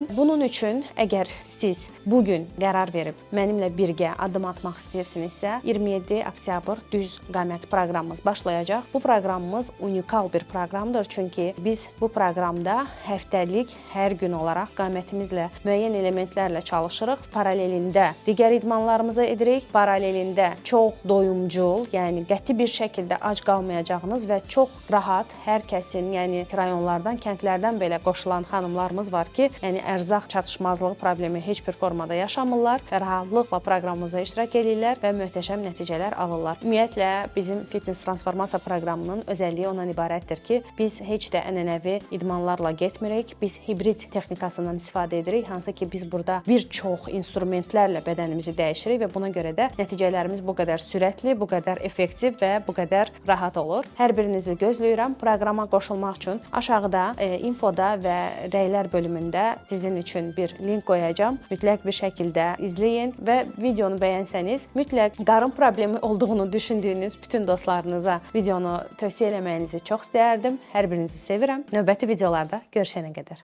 Bunun üçün əgər siz bugün qərar verib mənimlə birgə addım atmaq istəyirsinizsə, 27 oktyabr düz qamət proqramımız başlayacaq. Bu proqramımız unikal bir proqramdır, çünki biz bu proqramda həftəlik hər gün olaraq qamətimizlə müəyyən elementlərlə çalışırıq. Paralelində digər idmanlarımızı edirik. Paralelində çox doyumcul, yəni qəti bir şəkildə ac qalmayacağınız və çox rahat hər kəsin, yəni rayonlardan, kəndlərdən belə qoşulan xanımlarımız var ki, yəni ərzaq çatışmazlığı problemi heç bir formada yaşamırlar və rahatlıqla proqramımızda iştirak edirlər və möhtəşəm nəticələr alırlar. Ümumiyyətlə, bizim fitness transformasiya proqramının özəlliyi ondan ibarətdir ki, biz heç də ənənəvi idmanlarla getmirik, biz hibrid texnikasından istifadə edirik, hansı ki, biz burada bir çox instrumentlərlə bədənimizi dəyişirik və buna görə də nəticələrimiz bu qədər sürətli, bu qədər effektiv və bu qədər rahat olur. Hər birinizi gözləyirəm. Proqrama qoşulmaq üçün aşağıda infoda və rəylər bölümündə sizin üçün bir link qoyacağam. Mütləq bir şəkildə izləyin və videonu bəyənsəniz, mütləq qarın problemi olduğunu düşündüyünüz bütün dostlarınıza videonu tövsiyə eləməyinizi çox istəyərdim. Hər birinizi sevirəm. Növbəti videolarda görüşənə qədər.